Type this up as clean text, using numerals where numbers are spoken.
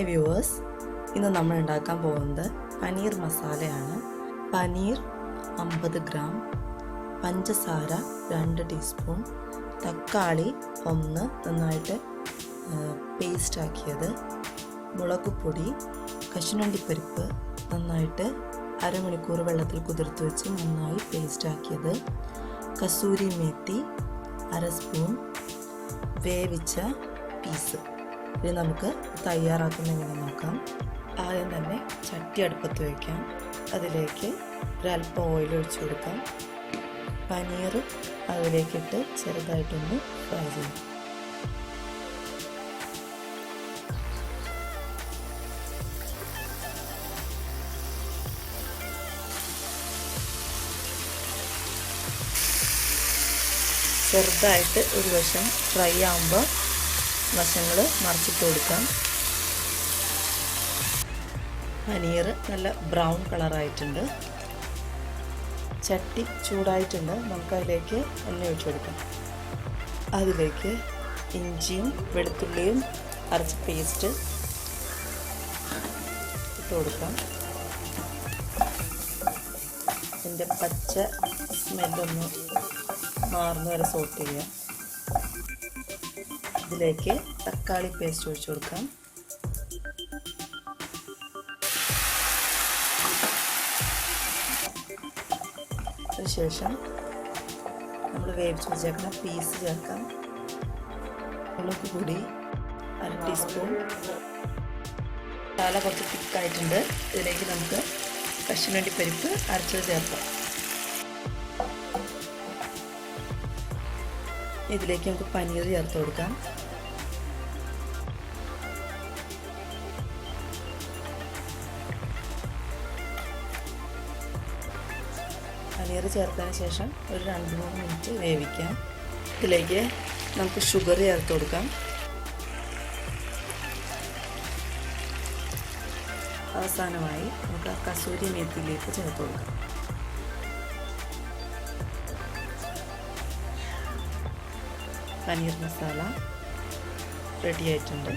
Hi viewers, ഇന്ന് നമ്മൾ ഉണ്ടാക്കാൻ പോകുന്നത് പനീർ മസാലയാണ്. പനീർ 50 ഗ്രാം, പഞ്ചസാര 2 ടീസ്പൂൺ, തക്കാളി 1 നന്നായിട്ട് പേസ്റ്റാക്കിയത്, മുളക് പൊടി, കശുവണ്ടിപ്പരിപ്പ് നന്നായിട്ട് അരമണിക്കൂർ വെള്ളത്തിൽ കുതിർത്ത് വെച്ച് നന്നായി പേസ്റ്റാക്കിയത്, കസൂരി മേത്തി 1/2 സ്പൂൺ, വേവിച്ച പീസ്. ഇത് നമുക്ക് തയ്യാറാക്കുന്ന എങ്ങനെ നോക്കാം. ആദ്യം തന്നെ ചട്ടി അടുപ്പത്ത് വയ്ക്കാം. അതിലേക്ക് ഒരല്പം ഓയിൽ ഒഴിച്ചു കൊടുക്കാം. പനീർ അതിലേക്കിട്ട് ചെറുതായിട്ടൊന്ന് ഫ്രൈ ചെയ്യാം. ചെറുതായിട്ട് ഒരു വശം ഫ്രൈ ആകുമ്പോൾ വശങ്ങൾ മറിച്ചിട്ട് കൊടുക്കാം. പനീർ നല്ല ബ്രൗൺ കളറായിട്ടുണ്ട്. ചട്ടി ചൂടായിട്ടുണ്ട്. നമുക്കതിലേക്ക് എണ്ണ ഒഴിച്ചു കൊടുക്കാം. അതിലേക്ക് ഇഞ്ചിയും വെളുത്തുള്ളിയും അരച്ച പേസ്റ്റ് ഇട്ട് കൊടുക്കാം. ഇതിൻ്റെ പച്ച സ്മെല്ലൊന്ന് മാറുന്ന വരെ സോട്ട് ചെയ്യാം. ഇതിലേക്ക് തക്കാളി പേസ്റ്റ് ഒഴിച്ചു കൊടുക്കാം. അതിനുശേഷം നമ്മൾ വേവിച്ച് വെച്ചേക്കുന്ന പീസ് ചേർക്കാം. മുളക് പൊടി 1/2 ടീസ്പൂൺ. മസാല കുറച്ച് തിക്കായിട്ടുണ്ട്. ഇതിലേക്ക് നമുക്ക് കശുവണ്ടിപ്പരിപ്പ് അരച്ചത് ചേർക്കാം. ഇതിലേക്ക് നമുക്ക് പനീർ ചേർത്ത് കൊടുക്കാം. പനീർ ചേർത്തതിന് ശേഷം ഒരു 2-3 മിനിറ്റ് വേവിക്കാം. ഇതിലേക്ക് നമുക്ക് ഷുഗർ ചേർത്ത് കൊടുക്കാം. അവസാനമായി നമുക്ക് കസൂരി മേത്തിയിലേക്ക് ചേർത്ത് കൊടുക്കാം. പനീർ മസാല റെഡി ആയിട്ടുണ്ട്.